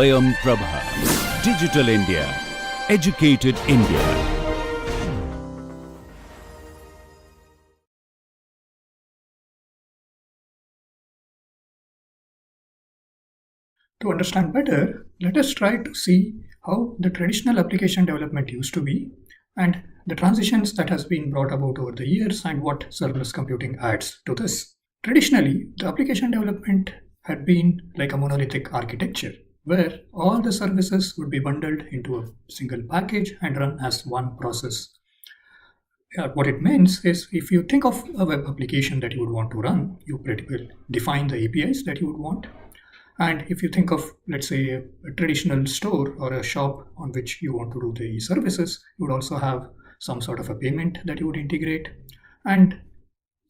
Swayam Prabha. Digital India. Educated India. To understand better, let us try to see how the traditional application development used to be and the transitions that has been brought about over the years and what serverless computing adds to this. Traditionally, the application development had been like a monolithic architecture where all the services would be bundled into a single package and run as one process. What it means is if you think of a web application that you would want to run, you pretty well define the APIs that you would want. And if you think of, let's say, a traditional store or a shop on which you want to do the services, you would also have some sort of a payment that you would integrate. And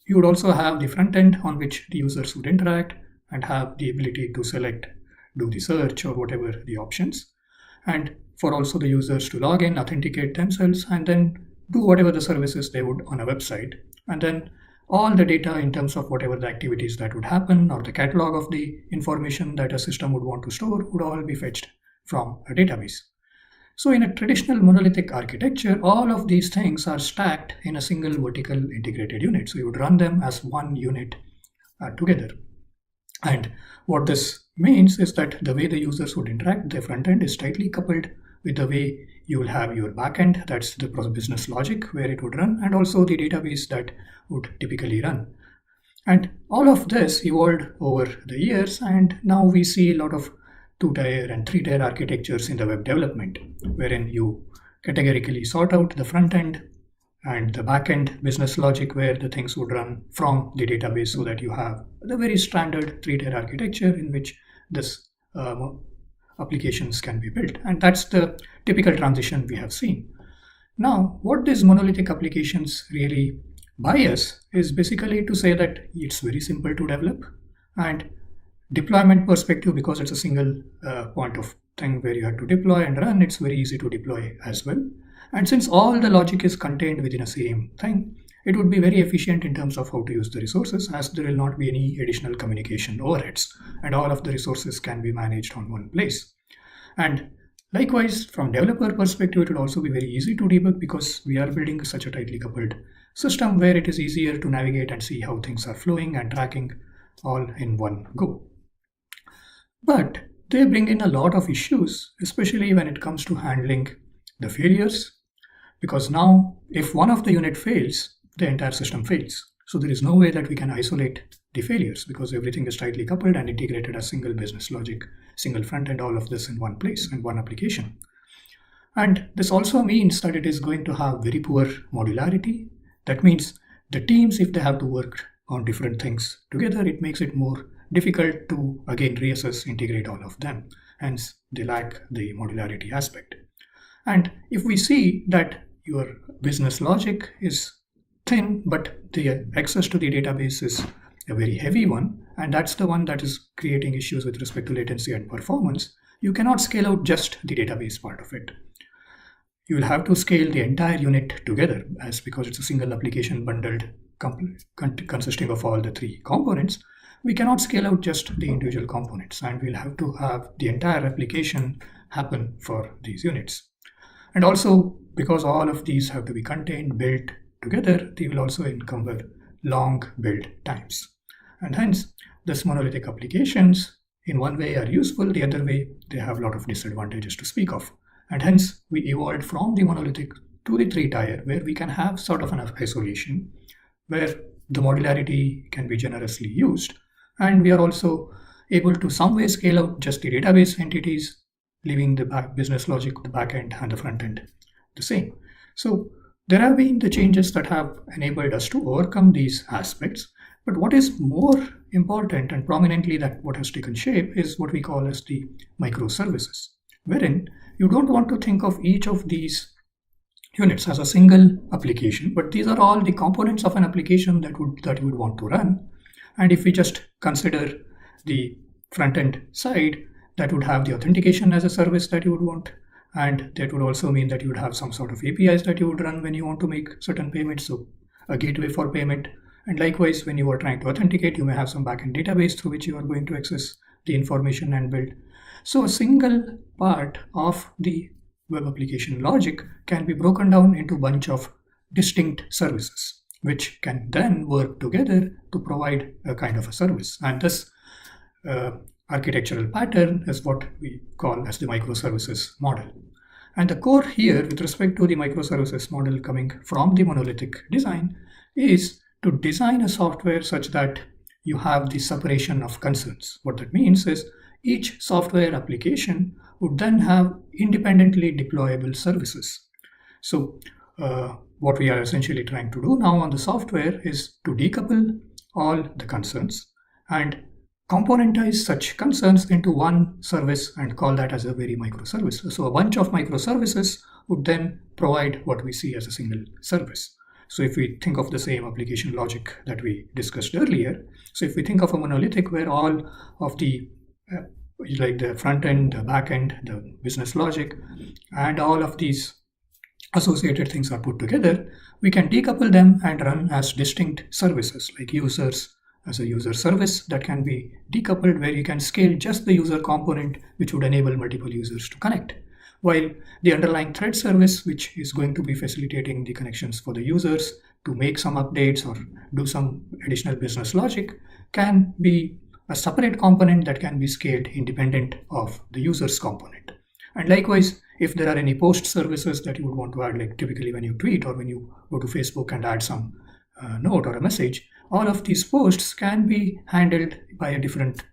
you would also have the front end on which the users would interact and have the ability to select, do the search or whatever the options. And for also the users to log in, authenticate themselves, and then do whatever the services they would on a website. And then all the data in terms of whatever the activities that would happen or the catalog of the information that a system would want to store would all be fetched from a database. So in a traditional monolithic architecture, all of these things are stacked in a single vertical integrated unit. So you would run them as one unit together. And what this means is that the way the users would interact, the front end is tightly coupled with the way you will have your backend, that's the business logic where it would run, and also the database that would typically run. And all of this evolved over the years, and now we see a lot of 2-tier and 3-tier architectures in the web development, wherein you categorically sort out the front end and the backend business logic where the things would run from the database, so that you have the very standard 3-tier architecture in which this applications can be built. And that's the typical transition we have seen. Now, what these monolithic applications really buy us is basically to say that it's very simple to develop, and deployment perspective, because it's a single point of thing where you have to deploy and run, it's very easy to deploy as well. And since all the logic is contained within a same thing, it would be very efficient in terms of how to use the resources, as there will not be any additional communication overheads, and all of the resources can be managed on one place. And likewise, from developer perspective, it would also be very easy to debug, because we are building such a tightly coupled system where it is easier to navigate and see how things are flowing and tracking all in one go. But they bring in a lot of issues, especially when it comes to handling the failures, because now if one of the unit fails, the entire system fails. So there is no way that we can isolate the failures, because everything is tightly coupled and integrated as single business logic, single front end, all of this in one place and one application. And this also means that it is going to have very poor modularity. That means the teams, if they have to work on different things together, it makes it more difficult to again reassess, integrate all of them. Hence, they lack the modularity aspect. And if we see that your business logic is thin, but the access to the database is a very heavy one, and that's the one that is creating issues with respect to latency and performance, you cannot scale out just the database part of it. You will have to scale the entire unit together, because it's a single application bundled consisting of all the 3 components. We cannot scale out just the individual components, and we'll have to have the entire application happen for these units. And also, because all of these have to be contained, built together, they will also encumber long build times. And hence, these monolithic applications in one way are useful, the other way they have a lot of disadvantages to speak of. And hence, we evolved from the monolithic to the 3-tier, where we can have sort of an isolation, where the modularity can be generously used. And we are also able to some way scale out just the database entities, leaving the business logic, the back end and the front end the same. So there have been the changes that have enabled us to overcome these aspects. But what is more important and prominently that what has taken shape is what we call as the microservices, wherein you don't want to think of each of these units as a single application, but these are all the components of an application that you would want to run. And if we just consider the front end side, that would have the authentication as a service that you would want, and that would also mean that you would have some sort of APIs that you would run when you want to make certain payments, so a gateway for payment. And likewise, when you are trying to authenticate, you may have some backend database through which you are going to access the information and build. So a single part of the web application logic can be broken down into a bunch of distinct services, which can then work together to provide a kind of a service. And this architectural pattern is what we call as the microservices model. And the core here with respect to the microservices model coming from the monolithic design is to design a software such that you have the separation of concerns. What that means is each software application would then have independently deployable services. So what we are essentially trying to do now on the software is to decouple all the concerns and componentize such concerns into one service and call that as a very microservice. So a bunch of microservices would then provide what we see as a single service. So if we think of the same application logic that we discussed earlier, so if we think of a monolithic where all of the like the front end, the back end, the business logic, and all of these associated things are put together, we can decouple them and run as distinct services like users as a user service that can be decoupled, where you can scale just the user component, which would enable multiple users to connect. While the underlying thread service, which is going to be facilitating the connections for the users to make some updates or do some additional business logic, can be a separate component that can be scaled independent of the user's component. And likewise, if there are any post services that you would want to add, like typically when you tweet or when you go to Facebook and add some note or a message, all of these posts can be handled by a different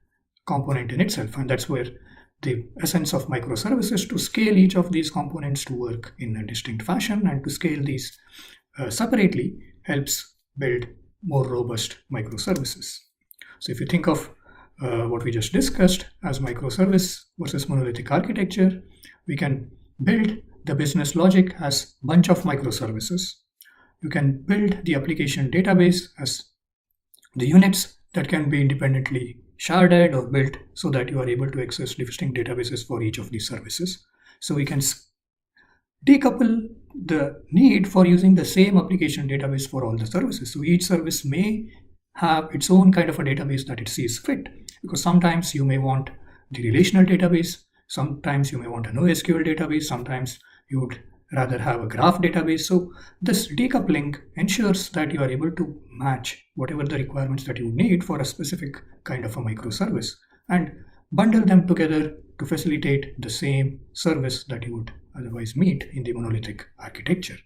component in itself. And that's where the essence of microservices to scale each of these components to work in a distinct fashion and to scale these separately helps build more robust microservices. So if you think of what we just discussed as microservice versus monolithic architecture, we can build the business logic as a bunch of microservices. You can build the application database as the units that can be independently sharded or built so that you are able to access distinct databases for each of these services. So we can decouple the need for using the same application database for all the services. So each service may have its own kind of a database that it sees fit, because sometimes you may want the relational database, sometimes you may want a NoSQL database, sometimes you would rather have a graph database. So this decoupling ensures that you are able to match whatever the requirements that you need for a specific kind of a microservice and bundle them together to facilitate the same service that you would otherwise meet in the monolithic architecture.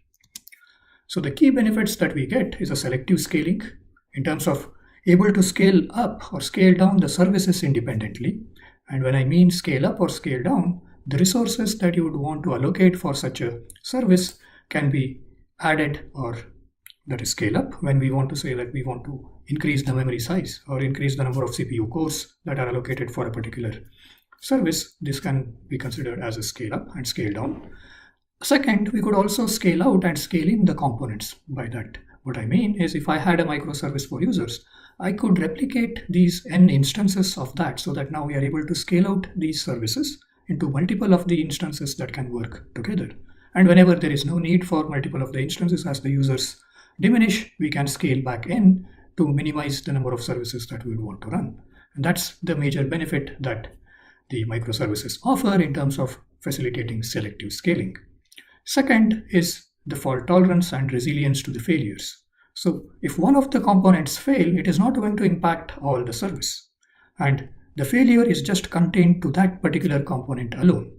So the key benefits that we get is a selective scaling in terms of able to scale up or scale down the services independently. And when I mean scale up or scale down, the resources that you would want to allocate for such a service can be added, or that is scale up when we want to say that we want to increase the memory size or increase the number of CPU cores that are allocated for a particular service. This can be considered as a scale up and scale down. Second, we could also scale out and scale in the components. By that, what I mean is if I had a microservice for users, I could replicate these n instances of that so that now we are able to scale out these services into multiple of the instances that can work together. And whenever there is no need for multiple of the instances, as the users diminish, we can scale back in to minimize the number of services that we would want to run. And that's the major benefit that the microservices offer in terms of facilitating selective scaling. Second is the fault tolerance and resilience to the failures. So if one of the components fail, it is not going to impact all the service. And the failure is just contained to that particular component alone.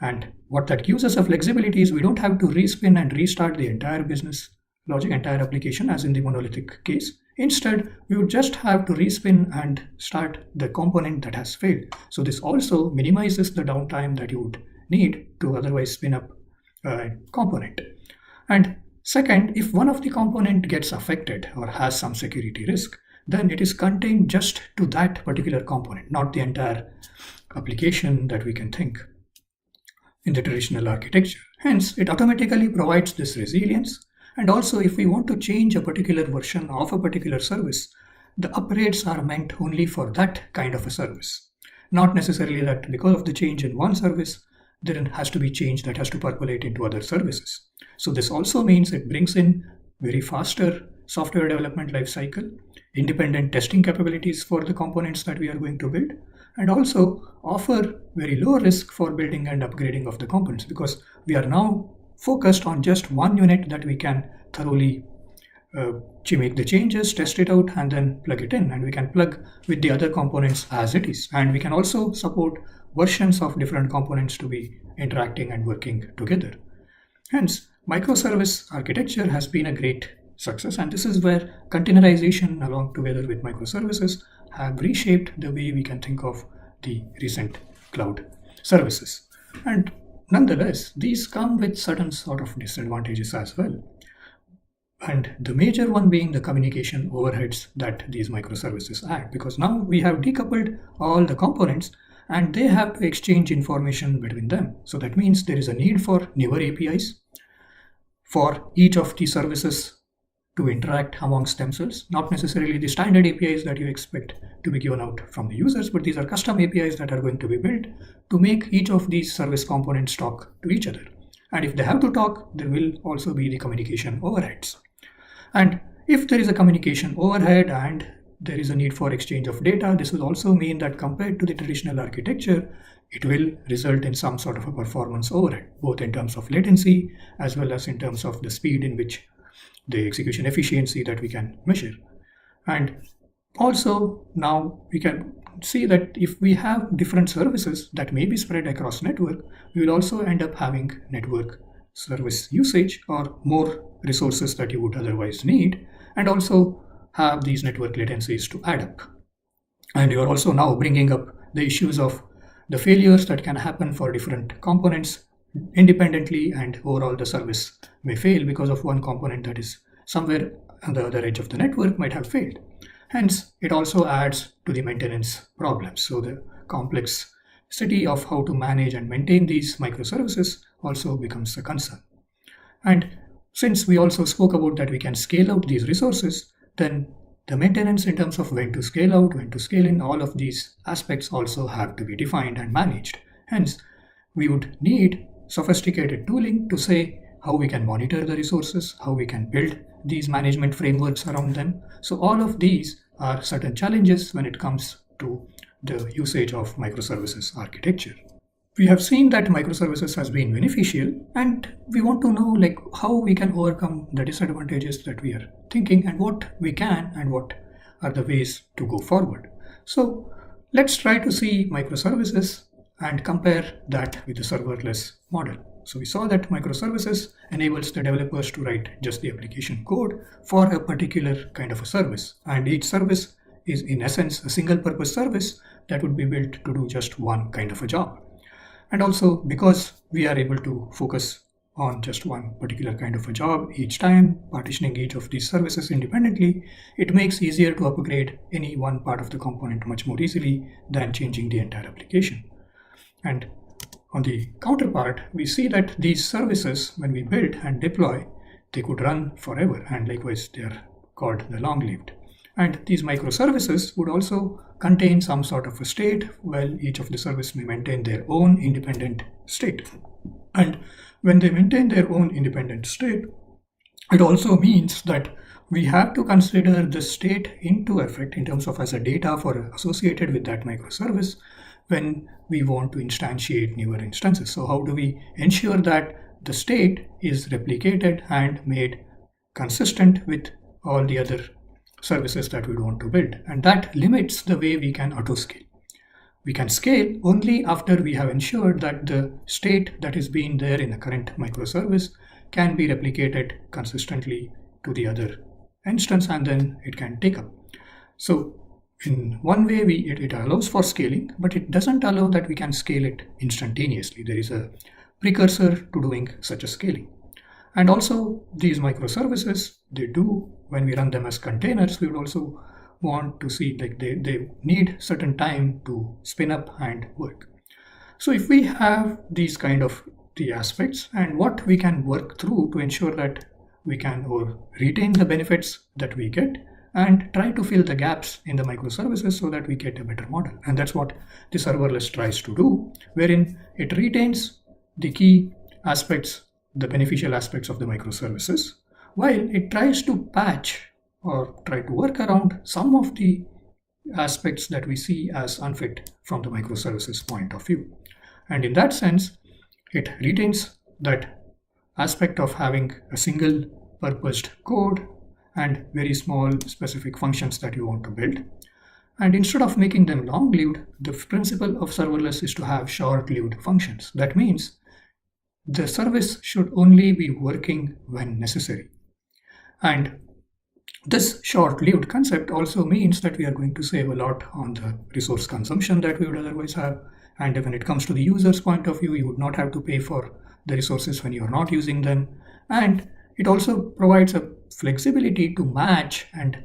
And what that gives us a flexibility is we don't have to respin and restart the entire business logic, entire application as in the monolithic case. Instead, we would just have to respin and start the component that has failed. So this also minimizes the downtime that you would need to otherwise spin up a component. And second, if one of the component gets affected or has some security risk, then it is contained just to that particular component, not the entire application that we can think in the traditional architecture. Hence, it automatically provides this resilience. And also, if we want to change a particular version of a particular service, the upgrades are meant only for that kind of a service. Not necessarily that because of the change in one service, there has to be change that has to percolate into other services. So this also means it brings in very faster software development lifecycle, independent testing capabilities for the components that we are going to build, and also offer very low risk for building and upgrading of the components, because we are now focused on just one unit that we can thoroughly make the changes, test it out, and then plug it in, and we can plug with the other components as it is. And we can also support versions of different components to be interacting and working together. Hence, microservice architecture has been a great success, and this is where containerization along together with microservices have reshaped the way we can think of the recent cloud services. And nonetheless, these come with certain sort of disadvantages as well. And the major one being the communication overheads that these microservices add, because now we have decoupled all the components and they have to exchange information between them. So that means there is a need for newer APIs for each of the services to interact amongst themselves, not necessarily the standard APIs that you expect to be given out from the users, but these are custom APIs that are going to be built to make each of these service components talk to each other. And if they have to talk, there will also be the communication overheads. And if there is a communication overhead and there is a need for exchange of data, this will also mean that compared to the traditional architecture, it will result in some sort of a performance overhead, both in terms of latency as well as in terms of the speed in which the execution efficiency that we can measure. And also now we can see that if we have different services that may be spread across network, we will also end up having network service usage or more resources that you would otherwise need, and also have these network latencies to add up. And you are also now bringing up the issues of the failures that can happen for different components independently, and overall the service may fail because of one component that is somewhere on the other edge of the network might have failed. Hence, it also adds to the maintenance problems. So the complexity of how to manage and maintain these microservices also becomes a concern. And since we also spoke about that we can scale out these resources, then the maintenance in terms of when to scale out, when to scale in, all of these aspects also have to be defined and managed. Hence, we would need sophisticated tooling to say how we can monitor the resources, how we can build these management frameworks around them. So all of these are certain challenges when it comes to the usage of microservices architecture. We have seen that microservices has been beneficial, and we want to know how we can overcome the disadvantages that we are thinking, and what we can and what are the ways to go forward. So let's try to see microservices and compare that with the serverless model. So we saw that microservices enables the developers to write just the application code for a particular kind of a service, and each service is in essence a single purpose service that would be built to do just one kind of a job. And also, because we are able to focus on just one particular kind of a job each time, partitioning each of these services independently, it makes easier to upgrade any one part of the component much more easily than changing the entire application. And on the counterpart, we see that these services, when we build and deploy, they could run forever, and likewise they are called the long-lived. And these microservices would also contain some sort of a state, while each of the service may maintain their own independent state. And when they maintain their own independent state, it also means that we have to consider the state into effect in terms of as a data for associated with that microservice when we want to instantiate newer instances. So how do we ensure that the state is replicated and made consistent with all the other services that we want to build? And that limits the way we can auto-scale. We can scale only after we have ensured that the state that is being there in the current microservice can be replicated consistently to the other instance, and then it can take up. So in one way, it allows for scaling, but it doesn't allow that we can scale it instantaneously. There is a precursor to doing such a scaling. And also these microservices, they do, when we run them as containers, we would also want to see they need certain time to spin up and work. So if we have these kind of the aspects and what we can work through to ensure that we can retain the benefits that we get and try to fill the gaps in the microservices so that we get a better model. And that's what the serverless tries to do, wherein it retains the key aspects, the beneficial aspects of the microservices, while it tries to patch or try to work around some of the aspects that we see as unfit from the microservices point of view. And in that sense, it retains that aspect of having a single purposed code and very small specific functions that you want to build. And instead of making them long-lived, the principle of serverless is to have short-lived functions. That means the service should only be working when necessary. And this short-lived concept also means that we are going to save a lot on the resource consumption that we would otherwise have. And when it comes to the user's point of view, you would not have to pay for the resources when you are not using them. And it also provides a flexibility to match and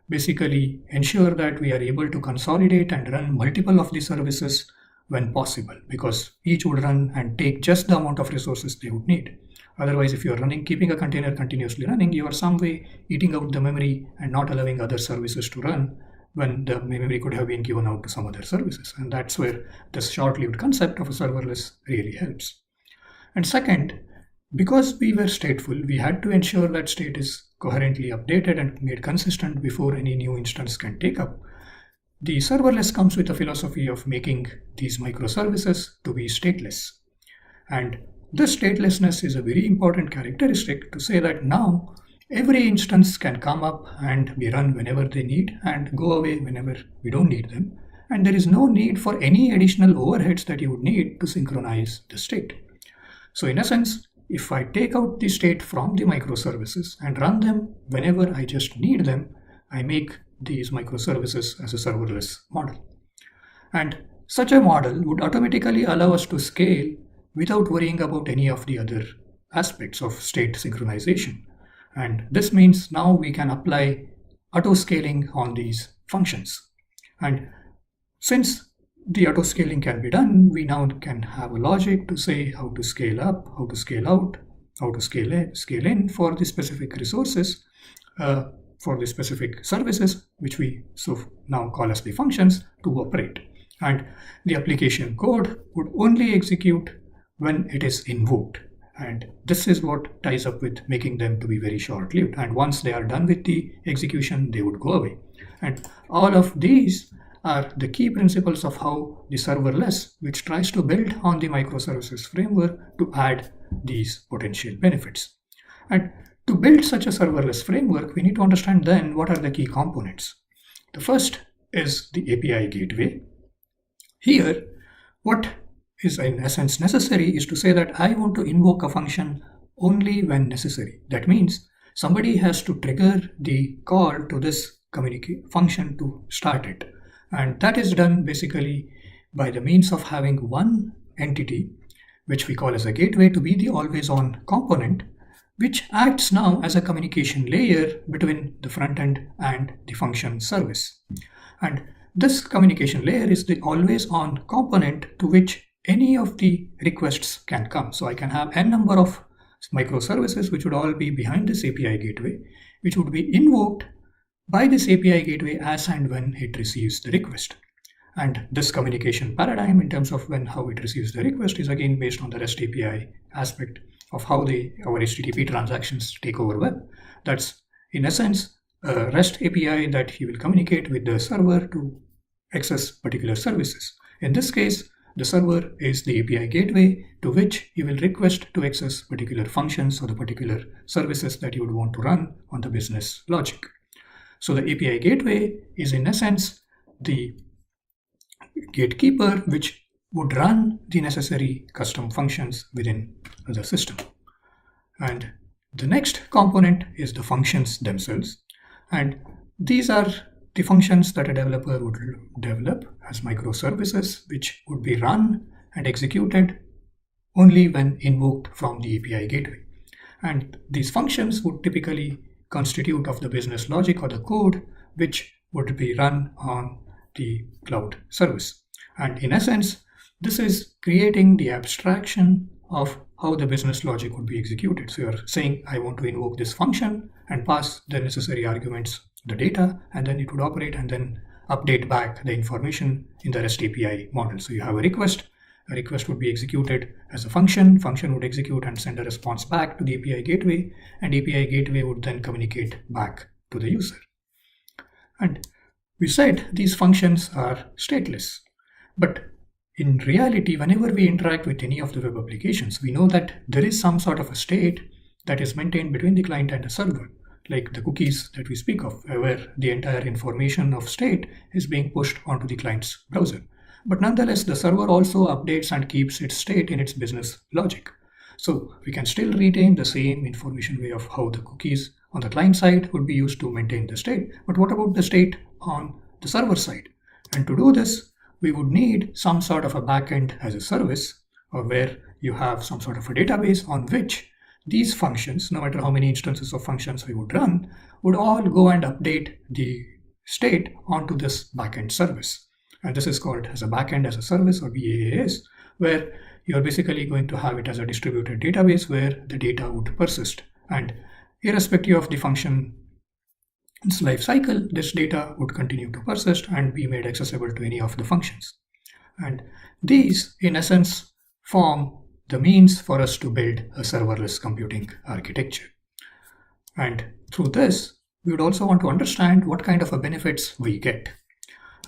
basically ensure that we are able to consolidate and run multiple of the services when possible, because each would run and take just the amount of resources they would need. Otherwise, if you are keeping a container continuously running, you are some way eating out the memory and not allowing other services to run when the memory could have been given out to some other services. And that's where this short-lived concept of a serverless really helps. And second, because we were stateful, we had to ensure that state is coherently updated and made consistent before any new instance can take up. The serverless comes with a philosophy of making these microservices to be stateless. And this statelessness is a very important characteristic to say that now every instance can come up and be run whenever they need and go away whenever we don't need them. And there is no need for any additional overheads that you would need to synchronize the state. So in essence, if I take out the state from the microservices and run them whenever I just need them, I make these microservices as a serverless model. And such a model would automatically allow us to scale without worrying about any of the other aspects of state synchronization. And this means now we can apply auto-scaling on these functions. And since the auto-scaling can be done, we now can have a logic to say how to scale up, how to scale out, how to scale in for the specific resources, for the specific services, which we so now call as the functions, to operate. And the application code would only execute when it is invoked. And this is what ties up with making them to be very short-lived. And once they are done with the execution, they would go away. And all of these are the key principles of how the serverless, which tries to build on the microservices framework to add these potential benefits. And to build such a serverless framework, we need to understand then what are the key components. The first is the API gateway. Here, what is in essence necessary is to say that I want to invoke a function only when necessary. That means somebody has to trigger the call to this function to start it. And that is done basically by the means of having one entity, which we call as a gateway, to be the always-on component, which acts now as a communication layer between the front end and the function service. And this communication layer is the always-on component to which any of the requests can come. So I can have n number of microservices which would all be behind this API gateway, which would be invoked by this API gateway as and when it receives the request. And this communication paradigm in terms of how it receives the request is again based on the REST API aspect of how our HTTP transactions take over web. That's in essence a REST API that he will communicate with the server to access particular services. In this case, the server is the API gateway to which you will request to access particular functions or the particular services that you would want to run on the business logic. So the API gateway is in essence the gatekeeper which would run the necessary custom functions within the system. And the next component is the functions themselves. And these are the functions that a developer would develop as microservices, which would be run and executed only when invoked from the API gateway. And these functions would typically constitute of the business logic or the code, which would be run on the cloud service. And in essence, this is creating the abstraction of how the business logic would be executed. So you're saying, I want to invoke this function and pass the necessary arguments, the data, and then it would operate and then update back the information in the REST API model. So you have a request would be executed as a function would execute and send a response back to the API gateway, and API gateway would then communicate back to the user. And We said these functions are stateless, but in reality, whenever we interact with any of the web applications, we know that there is some sort of a state that is maintained between the client and the server, like the cookies that we speak of, where the entire information of state is being pushed onto the client's browser. But nonetheless, the server also updates and keeps its state in its business logic. So we can still retain the same information way of how the cookies on the client side would be used to maintain the state. But what about the state on the server side? And to do this, we would need some sort of a backend as a service, or where you have some sort of a database on which these functions, no matter how many instances of functions we would run, would all go and update the state onto this backend service. And this is called as a backend as a service, or BaaS, where you're basically going to have it as a distributed database where the data would persist. And irrespective of the function's life cycle, this data would continue to persist and be made accessible to any of the functions. And these, in essence, form the means for us to build a serverless computing architecture. And through this, we would also want to understand what kind of benefits we get.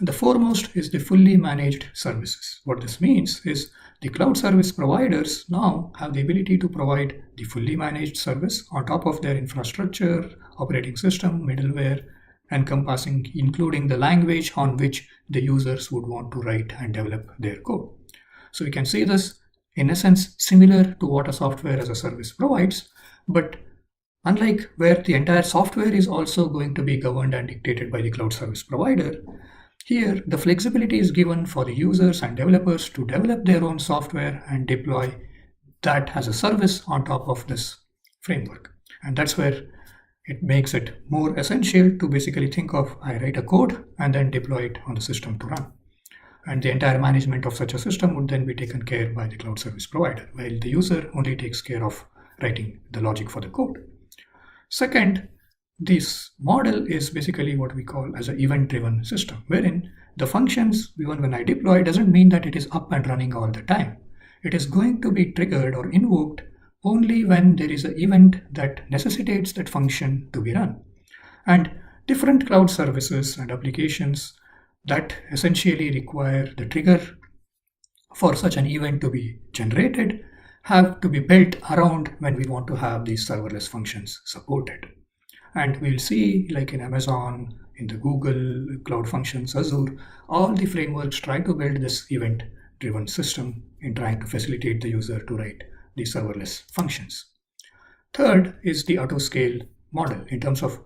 The foremost is the fully managed services. What this means is the cloud service providers now have the ability to provide the fully managed service on top of their infrastructure, operating system, middleware, encompassing, including the language on which the users would want to write and develop their code. So we can see this in essence similar to what a software as a service provides, but unlike where the entire software is also going to be governed and dictated by the cloud service provider, here the flexibility is given for the users and developers to develop their own software and deploy that as a service on top of this framework. And that's where it makes it more essential to basically think of, I write a code and then deploy it on the system to run. And the entire management of such a system would then be taken care by the cloud service provider, while the user only takes care of writing the logic for the code. Second, this model is basically what we call as an event-driven system, wherein the functions, even when I deploy, doesn't mean that it is up and running all the time. It is going to be triggered or invoked only when there is an event that necessitates that function to be run. And different cloud services and applications that essentially require the trigger for such an event to be generated have to be built around when we want to have these serverless functions supported. And we'll see, like in Amazon, in the Google Cloud Functions, Azure, all the frameworks try to build this event-driven system in trying to facilitate the user to write the serverless functions. Third is the auto-scale model. In terms of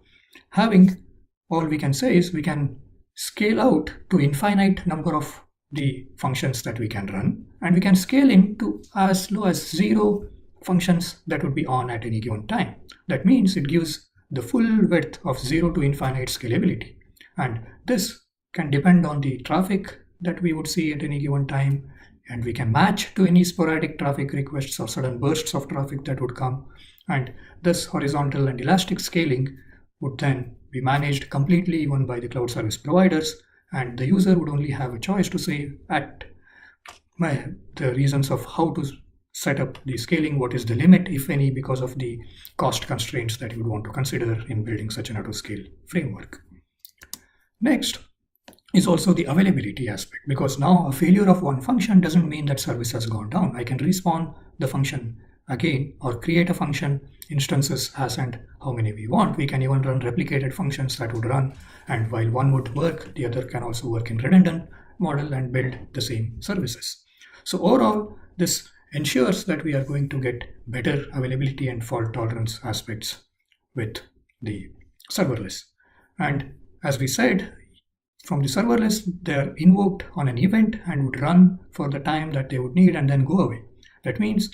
having, all we can say is we can scale out to infinite number of the functions that we can run, and we can scale in to as low as 0 functions that would be on at any given time. That means it gives the full width of 0 to infinite scalability. And this can depend on the traffic that we would see at any given time, and we can match to any sporadic traffic requests or sudden bursts of traffic that would come. And this horizontal and elastic scaling would then be managed completely even by the cloud service providers, and the user would only have a choice to say at the reasons of how to set up the scaling, what is the limit, if any, because of the cost constraints that you would want to consider in building such an auto-scale framework. Next is also the availability aspect, because now a failure of one function doesn't mean that service has gone down. I can respawn the function again or create a function instances as and how many we want. We can even run replicated functions that would run, and while one would work, the other can also work in redundant model and build the same services. So overall, this ensures that we are going to get better availability and fault tolerance aspects with the serverless. And as we said, from the serverless, they are invoked on an event and would run for the time that they would need and then go away. That means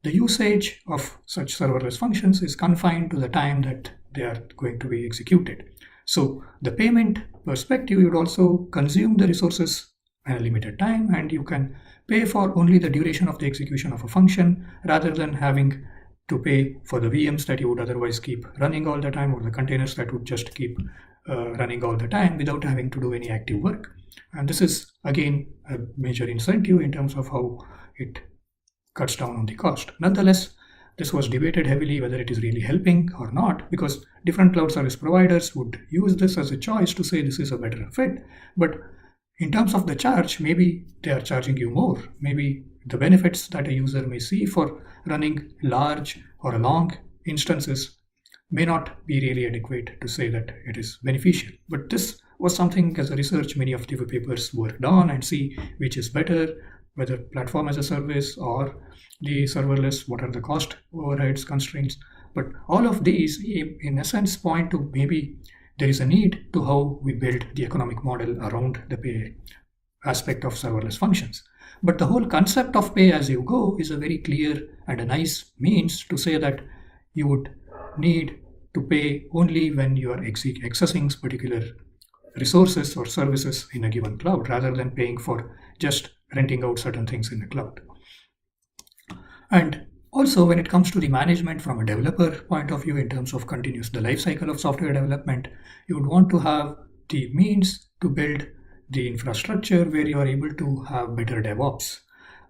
the usage of such serverless functions is confined to the time that they are going to be executed. So the payment perspective, you would also consume the resources in a limited time, and you can pay for only the duration of the execution of a function rather than having to pay for the VMs that you would otherwise keep running all the time, or the containers that would just keep running all the time without having to do any active work. And this is again a major incentive in terms of how it cuts down on the cost. Nonetheless, this was debated heavily whether it is really helping or not, because different cloud service providers would use this as a choice to say this is a better fit. But in terms of the charge, maybe they are charging you more. Maybe the benefits that a user may see for running large or long instances may not be really adequate to say that it is beneficial. But this was something as a research many of the papers worked on and see which is better, whether platform as a service or the serverless, what are the cost overheads, constraints. But all of these in essence point to maybe there is a need to how we build the economic model around the pay aspect of serverless functions. But the whole concept of pay as you go is a very clear and a nice means to say that you would need to pay only when you are accessing particular resources or services in a given cloud, rather than paying for just renting out certain things in the cloud. And also, when it comes to the management from a developer point of view, in terms of the life cycle of software development, you would want to have the means to build the infrastructure where you are able to have better DevOps.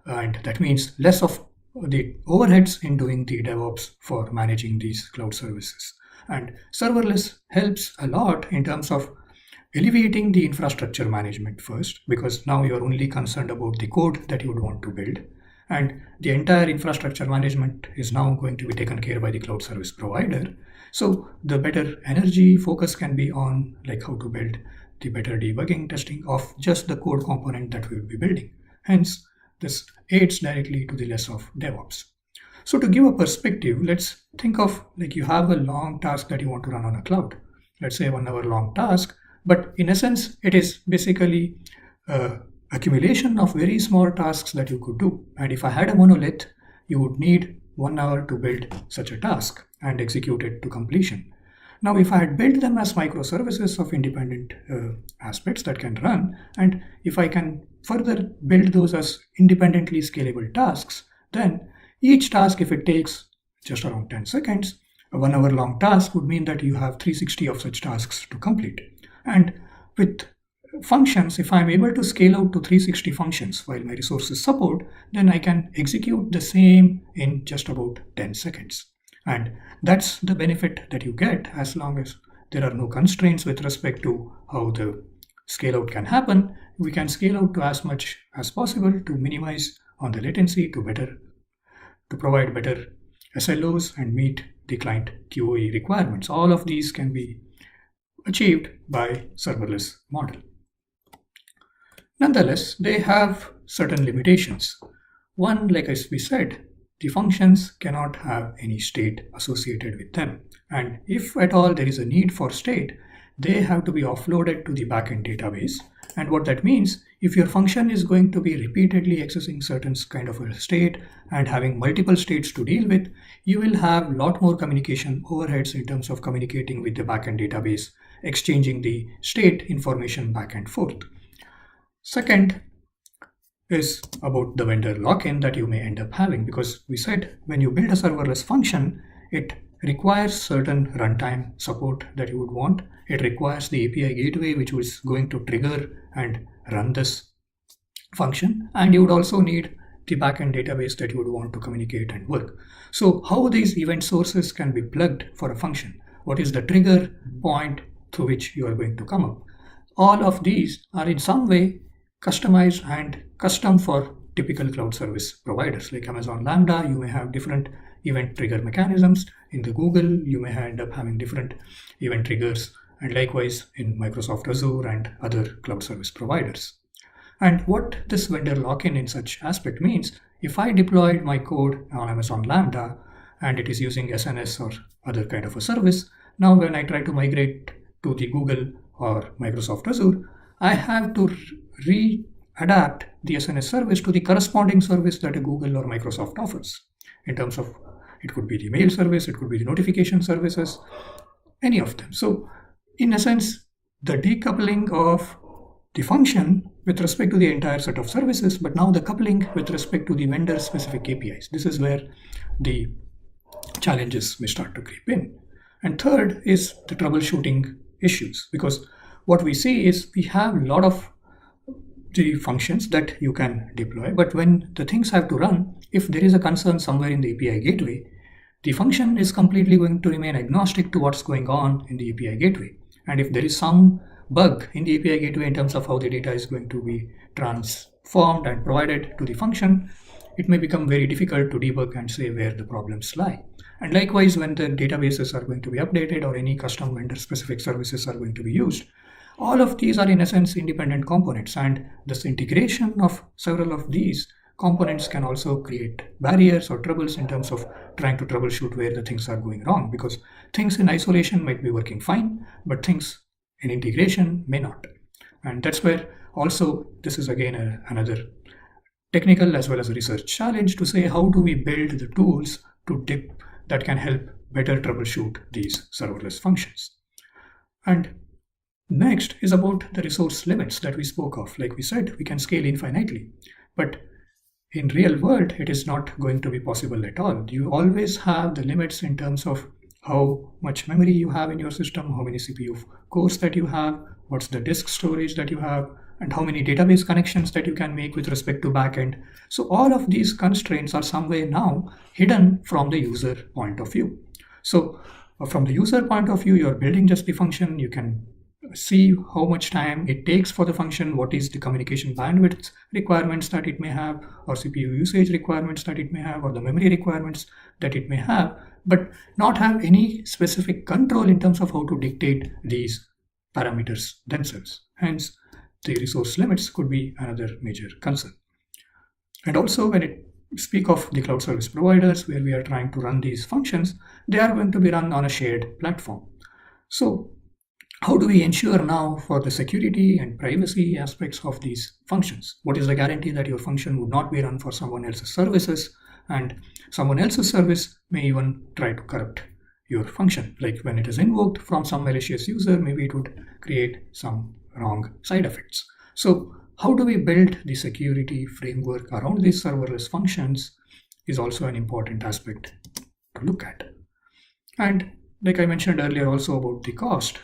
And that means less of the overheads in doing the DevOps for managing these cloud services. And serverless helps a lot in terms of alleviating the infrastructure management first, because now you are only concerned about the code that you would want to build. And the entire infrastructure management is now going to be taken care by the cloud service provider. So the better energy focus can be on like how to build the better debugging testing of just the code component that we will be building. Hence, this aids directly to the less of DevOps. So to give a perspective, let's think of like you have a long task that you want to run on a cloud. Let's say 1 hour long task, but in essence, it is basically accumulation of very small tasks that you could do. And if I had a monolith, you would need 1 hour to build such a task and execute it to completion. Now, if I had built them as microservices of independent aspects that can run, and if I can further build those as independently scalable tasks, then each task, if it takes just around 10 seconds, a 1 hour long task would mean that you have 360 of such tasks to complete. And with functions, if I'm able to scale out to 360 functions while my resources support, then I can execute the same in just about 10 seconds. And that's the benefit that you get as long as there are no constraints with respect to how the scale out can happen. We can scale out to as much as possible to minimize on the latency to provide better SLOs and meet the client QoE requirements. All of these can be achieved by serverless model. Nonetheless, they have certain limitations. One, like as we said, the functions cannot have any state associated with them. And if at all there is a need for state, they have to be offloaded to the backend database. And what that means, if your function is going to be repeatedly accessing certain kind of a state and having multiple states to deal with, you will have a lot more communication overheads in terms of communicating with the backend database, exchanging the state information back and forth. Second is about the vendor lock-in that you may end up having, because we said when you build a serverless function, it requires certain runtime support that you would want. It requires the API gateway which is going to trigger and run this function, and you would also need the backend database that you would want to communicate and work. So how these event sources can be plugged for a function? What is the trigger point through which you are going to come up? All of these are in some way customized and custom for typical cloud service providers. Like Amazon Lambda, you may have different event trigger mechanisms. In the Google, you may end up having different event triggers, and likewise in Microsoft Azure and other cloud service providers. And what this vendor lock-in in such aspect means, if I deployed my code on Amazon Lambda and it is using SNS or other kind of a service, now when I try to migrate to the Google or Microsoft Azure, I have to readapt the SNS service to the corresponding service that a Google or Microsoft offers. In terms of, it could be the mail service, it could be the notification services, any of them. So in a sense, the decoupling of the function with respect to the entire set of services, but now the coupling with respect to the vendor specific APIs. This is where the challenges may start to creep in. And third is the troubleshooting issues, because what we see is we have a lot of the functions that you can deploy, but when the things have to run, if there is a concern somewhere in the API gateway, the function is completely going to remain agnostic to what's going on in the API gateway. And if there is some bug in the API gateway in terms of how the data is going to be transformed and provided to the function, it may become very difficult to debug and say where the problems lie. And likewise, when the databases are going to be updated or any custom vendor specific services are going to be used, all of these are in essence independent components, and this integration of several of these components can also create barriers or troubles in terms of trying to troubleshoot where the things are going wrong, because things in isolation might be working fine, but things in integration may not. And that's where also this is again another technical as well as a research challenge to say how do we build the tools that can help better troubleshoot these serverless functions. And next is about the resource limits that we spoke of. Like we said, we can scale infinitely, but in real world, it is not going to be possible at all. You always have the limits in terms of how much memory you have in your system, how many CPU cores that you have, what's the disk storage that you have, and how many database connections that you can make with respect to backend. So all of these constraints are somewhere now hidden from the user point of view. So from the user point of view, you're building just the function. You can see how much time it takes for the function, what is the communication bandwidth requirements that it may have, or CPU usage requirements that it may have, or the memory requirements that it may have, but not have any specific control in terms of how to dictate these parameters themselves. Hence, the resource limits could be another major concern. And also when it speak of the cloud service providers where we are trying to run these functions, they are going to be run on a shared platform. So how do we ensure now for the security and privacy aspects of these functions? What is the guarantee that your function would not be run for someone else's services, and someone else's service may even try to corrupt your function? Like when it is invoked from some malicious user, maybe it would create some wrong side effects. So how do we build the security framework around these serverless functions is also an important aspect to look at. And like I mentioned earlier also about the cost,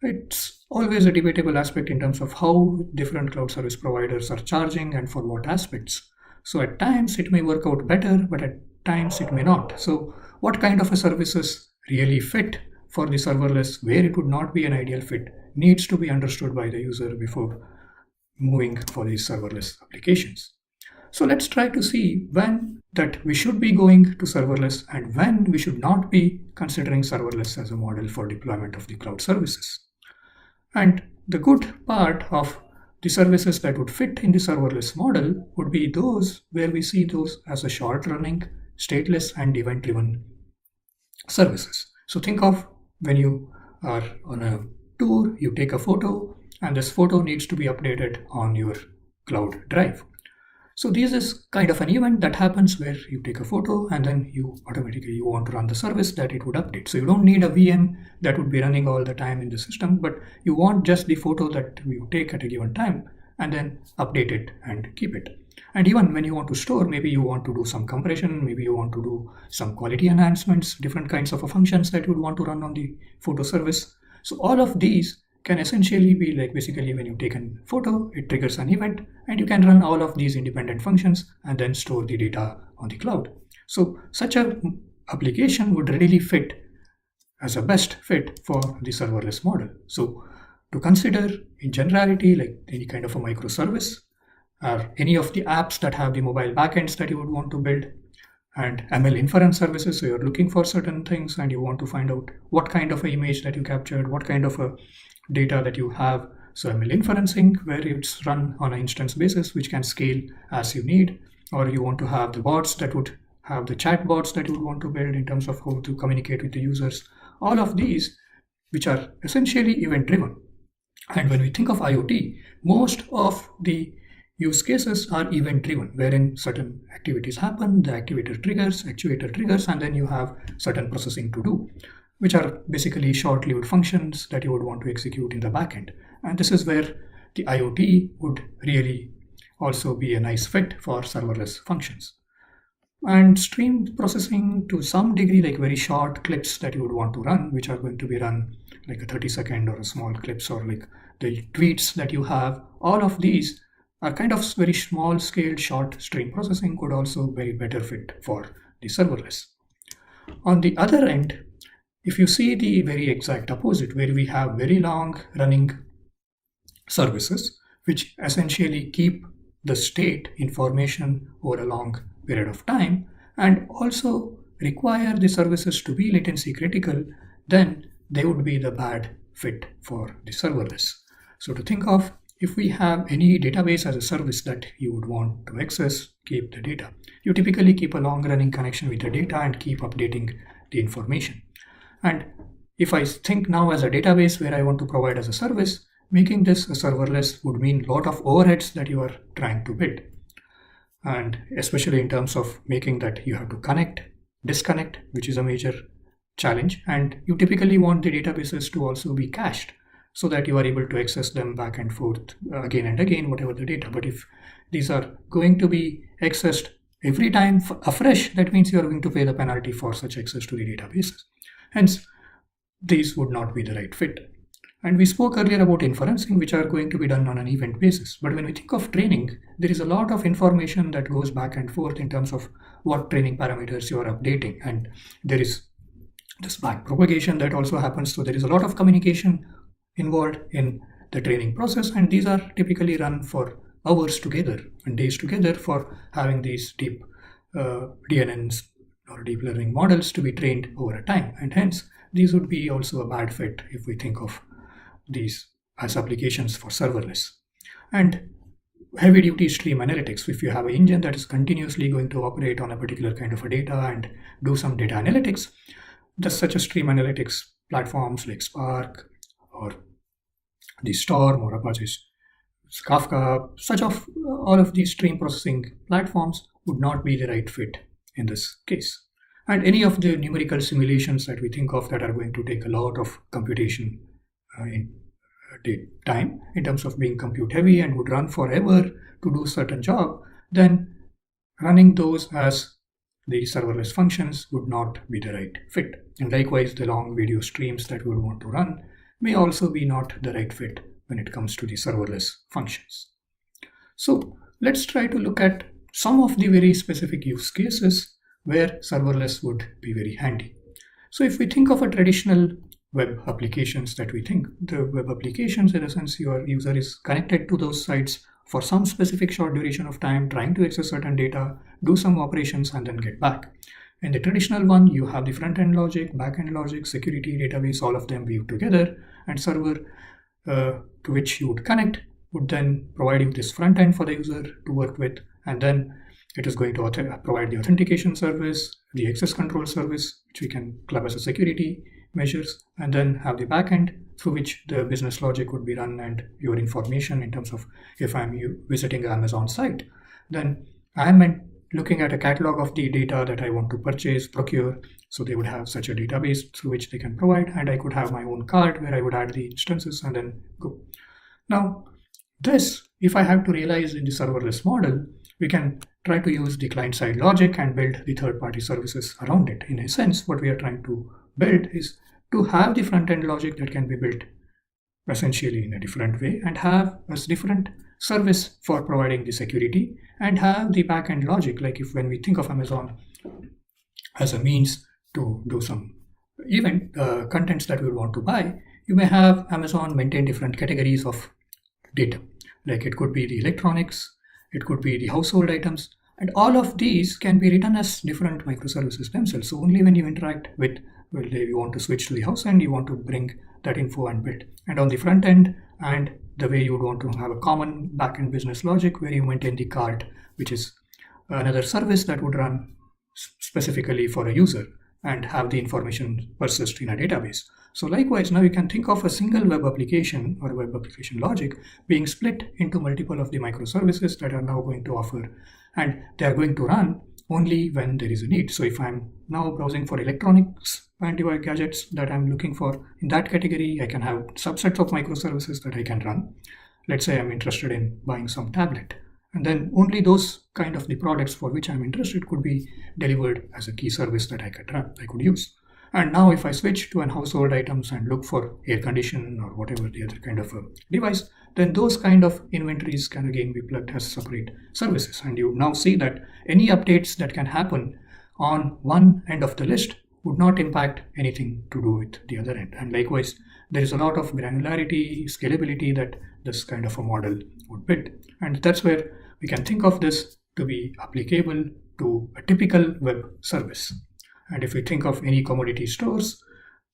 it's always a debatable aspect in terms of how different cloud service providers are charging and for what aspects. So at times it may work out better, but at times it may not. So what kind of a services really fit for the serverless, where it would not be an ideal fit, needs to be understood by the user before moving for these serverless applications. So let's try to see when that we should be going to serverless and when we should not be considering serverless as a model for deployment of the cloud services. And the good part of the services that would fit in the serverless model would be those where we see those as a short-running, stateless, and event-driven services. So think of when you are on a tour, you take a photo, and this photo needs to be updated on your cloud drive. So this is kind of an event that happens where you take a photo and then you automatically want to run the service that it would update. So you don't need a VM that would be running all the time in the system, but you want just the photo that you take at a given time and then update it and keep it. And even when you want to store, maybe you want to do some compression, maybe you want to do some quality enhancements, different kinds of functions that you would want to run on the photo service. So all of these can essentially be like basically when you take a photo, it triggers an event and you can run all of these independent functions and then store the data on the cloud. So such a application would readily fit as a best fit for the serverless model. So to consider in generality, like any kind of a microservice or any of the apps that have the mobile backends that you would want to build, and ML inference services. So you're looking for certain things and you want to find out what kind of an image that you captured, what kind of a data that you have. So ML inferencing, where it's run on an instance basis, which can scale as you need, or you want to have the bots that would have the chat bots that you would want to build in terms of how to communicate with the users. All of these, which are essentially event driven. And when we think of IoT, most of the use cases are event driven, wherein certain activities happen, the actuator triggers, and then you have certain processing to do, which are basically short-lived functions that you would want to execute in the backend. And this is where the IoT would really also be a nice fit for serverless functions. And stream processing to some degree, like very short clips that you would want to run, which are going to be run like a 30-second or a small clips, or like the tweets that you have, all of these are kind of very small scale short stream processing could also be better fit for the serverless. On the other end, if you see the very exact opposite, where we have very long running services which essentially keep the state information over a long period of time and also require the services to be latency critical, then they would be the bad fit for the serverless. So to think of, if we have any database as a service that you would want to access, keep the data. You typically keep a long running connection with the data and keep updating the information. And if I think now as a database where I want to provide as a service, making this a serverless would mean a lot of overheads that you are trying to build. And especially in terms of making that you have to connect, disconnect, which is a major challenge. And you typically want the databases to also be cached so that you are able to access them back and forth again and again, whatever the data. But if these are going to be accessed every time afresh, that means you are going to pay the penalty for such access to the databases. Hence, these would not be the right fit. And we spoke earlier about inferencing, which are going to be done on an event basis. But when we think of training, there is a lot of information that goes back and forth in terms of what training parameters you are updating. And there is this back propagation that also happens. So there is a lot of communication involved in the training process. And these are typically run for hours together and days together for having these deep DNNs or deep learning models to be trained over a time. And hence, these would be also a bad fit if we think of these as applications for serverless. And heavy duty stream analytics, if you have an engine that is continuously going to operate on a particular kind of a data and do some data analytics, just such a stream analytics platforms like Spark or the Storm or Apache's Kafka, all of these stream processing platforms would not be the right fit in this case. And any of the numerical simulations that we think of that are going to take a lot of computation in time in terms of being compute heavy and would run forever to do certain job, then running those as the serverless functions would not be the right fit. And likewise, the long video streams that we would want to run may also be not the right fit when it comes to the serverless functions. So let's try to look at some of the very specific use cases where serverless would be very handy. So if we think of a traditional web applications that we think, the web applications, in a sense, your user is connected to those sites for some specific short duration of time, trying to access certain data, do some operations, and then get back. In the traditional one, you have the front-end logic, back-end logic, security, database, all of them weave together, and server to which you would connect would then provide you this front end for the user to work with, and then it is going to provide the authentication service, the access control service, which we can club as a security measures, and then have the backend through which the business logic would be run and your information in terms of if I'm visiting an Amazon site, then I'm looking at a catalog of the data that I want to purchase, procure. So they would have such a database through which they can provide, and I could have my own cart where I would add the instances and then go. Now, this, if I have to realize in the serverless model, we can try to use the client-side logic and build the third-party services around it. In a sense, what we are trying to build is to have the front-end logic that can be built essentially in a different way and have a different service for providing the security and have the back-end logic, like if when we think of Amazon as a means to do some event contents that we want to buy, you may have Amazon maintain different categories of data. Like it could be the electronics, it could be the household items, and all of these can be written as different microservices themselves. So only when you interact with, well, you want to switch to the house end, you want to bring that info and build. And on the front end, and the way you would want to have a common backend business logic where you maintain the cart, which is another service that would run specifically for a user and have the information persist in a database. So likewise, now you can think of a single web application or web application logic being split into multiple of the microservices that are now going to offer, and they are going to run only when there is a need. So if I'm now browsing for electronics and device gadgets that I'm looking for, in that category, I can have subsets of microservices that I can run. Let's say I'm interested in buying some tablet, and then only those kind of the products for which I'm interested could be delivered as a key service that I could use. And now if I switch to an household items and look for air condition or whatever the other kind of a device, then those kind of inventories can again be plugged as separate services. And you now see that any updates that can happen on one end of the list would not impact anything to do with the other end. And likewise, there is a lot of granularity, scalability that this kind of a model would build. And that's where we can think of this to be applicable to a typical web service. And if we think of any commodity stores,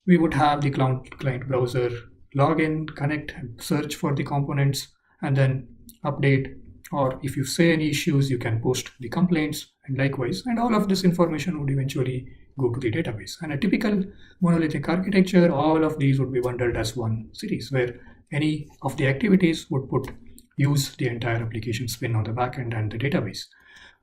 we would have the client browser login, connect, search for the components, and then update. Or if you say any issues, you can post the complaints, and likewise. And all of this information would eventually go to the database. And a typical monolithic architecture, all of these would be bundled as one series, where any of the activities would use the entire application spin on the backend and the database.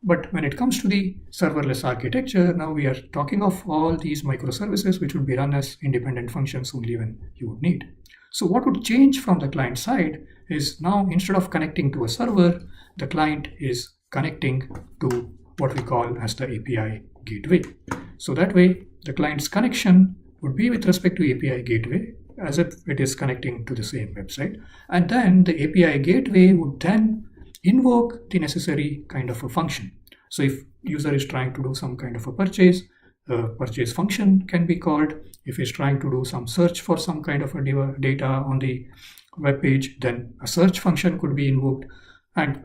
But when it comes to the serverless architecture, now we are talking of all these microservices which would be run as independent functions only when you would need. So what would change from the client side is now instead of connecting to a server, the client is connecting to what we call as the API gateway. So that way, the client's connection would be with respect to API gateway as if it is connecting to the same website. And then the API gateway would then invoke the necessary kind of a function. So if user is trying to do some kind of a purchase function can be called. If he's trying to do some search for some kind of a data on the web page, then a search function could be invoked. And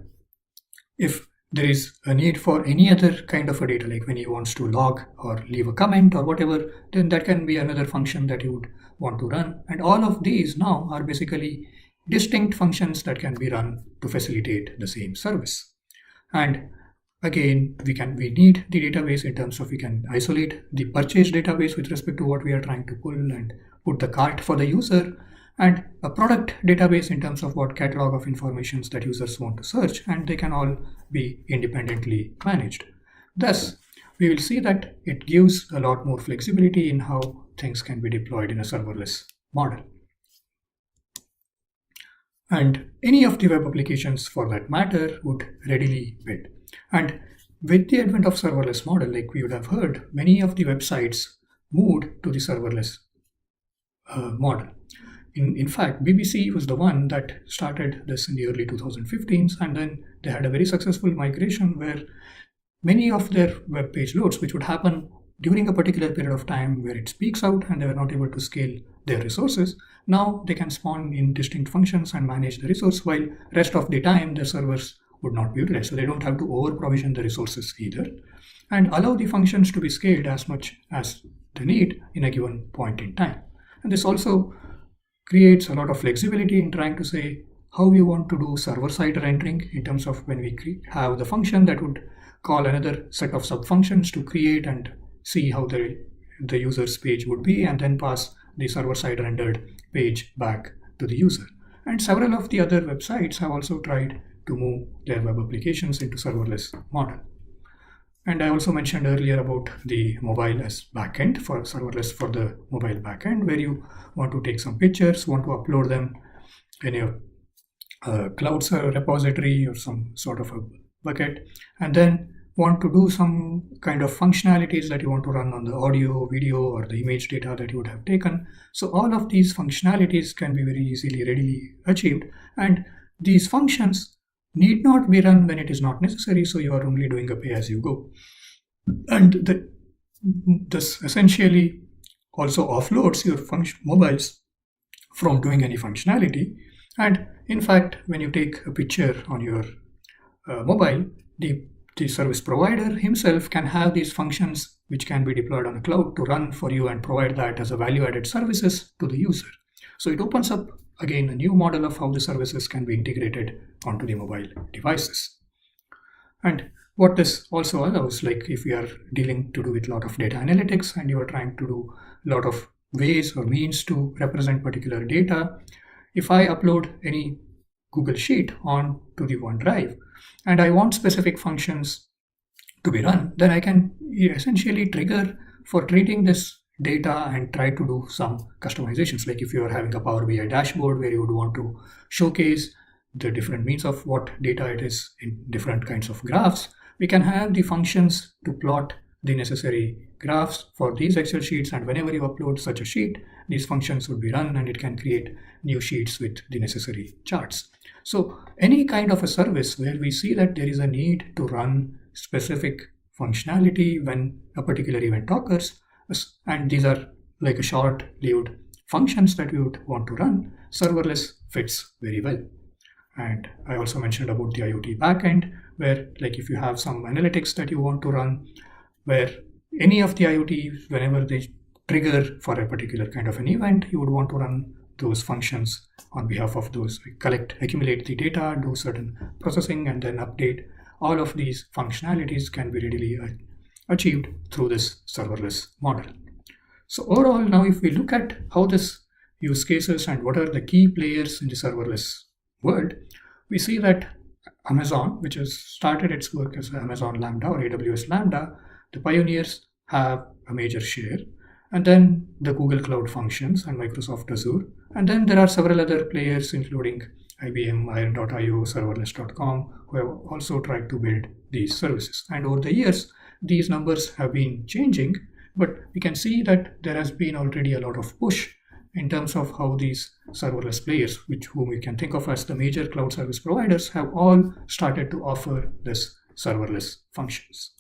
if there is a need for any other kind of a data, like when he wants to log or leave a comment or whatever, then that can be another function that you would want to run. And all of these now are basically distinct functions that can be run to facilitate the same service. And again, we need the database in terms of we can isolate the purchase database with respect to what we are trying to pull and put the cart for the user, and a product database in terms of what catalog of informations that users want to search, and they can all be independently managed. Thus, we will see that it gives a lot more flexibility in how things can be deployed in a serverless model. And any of the web applications for that matter would readily build. And with the advent of serverless model, like we would have heard, many of the websites moved to the serverless model. In fact, BBC was the one that started this in the early 2015s, and then they had a very successful migration where many of their web page loads, which would happen during a particular period of time where it speaks out and they were not able to scale their resources, now they can spawn in distinct functions and manage the resource, while rest of the time the servers would not be utilized. So they don't have to over provision the resources either, and allow the functions to be scaled as much as they need in a given point in time. And this also creates a lot of flexibility in trying to say how we want to do server-side rendering in terms of when we have the function that would call another set of sub-functions to create and see how the user's page would be, and then pass the server-side rendered page back to the user. And several of the other websites have also tried to move their web applications into serverless model. And I also mentioned earlier about the mobile as backend for serverless for the mobile backend, where you want to take some pictures, want to upload them in a cloud repository or some sort of a bucket, and then want to do some kind of functionalities that you want to run on the audio, video, or the image data that you would have taken. So all of these functionalities can be very easily, readily achieved, and these functions need not be run when it is not necessary, so you are only doing a pay-as-you-go. And this essentially also offloads your mobiles from doing any functionality. And in fact, when you take a picture on your mobile, the service provider himself can have these functions which can be deployed on the cloud to run for you and provide that as a value-added services to the user. So it opens up again a new model of how the services can be integrated onto the mobile devices. And what this also allows, like if we are dealing to do with a lot of data analytics and you are trying to do a lot of ways or means to represent particular data, if I upload any Google Sheet on to the OneDrive and I want specific functions to be run, then I can essentially trigger for treating this data and try to do some customizations. Like if you are having a Power BI dashboard where you would want to showcase the different means of what data it is in different kinds of graphs, we can have the functions to plot the necessary graphs for these Excel sheets, and whenever you upload such a sheet, these functions would be run and it can create new sheets with the necessary charts. So any kind of a service where we see that there is a need to run specific functionality when a particular event occurs, and these are like a short-lived functions that you would want to run, serverless fits very well. And I also mentioned about the IoT backend, where like if you have some analytics that you want to run, where any of the IoT, whenever they trigger for a particular kind of an event, you would want to run those functions on behalf of those, accumulate the data, do certain processing, and then update. All of these functionalities can be readily achieved through this serverless model. So overall, now if we look at how this use cases and what are the key players in the serverless world, we see that Amazon, which has started its work as Amazon Lambda or AWS Lambda, the pioneers have a major share. And then the Google Cloud Functions and Microsoft Azure. And then there are several other players, including IBM, Iron.io, Serverless.com, who have also tried to build these services. And over the years, these numbers have been changing, but we can see that there has been already a lot of push in terms of how these serverless players, whom we can think of as the major cloud service providers, have all started to offer this serverless functions.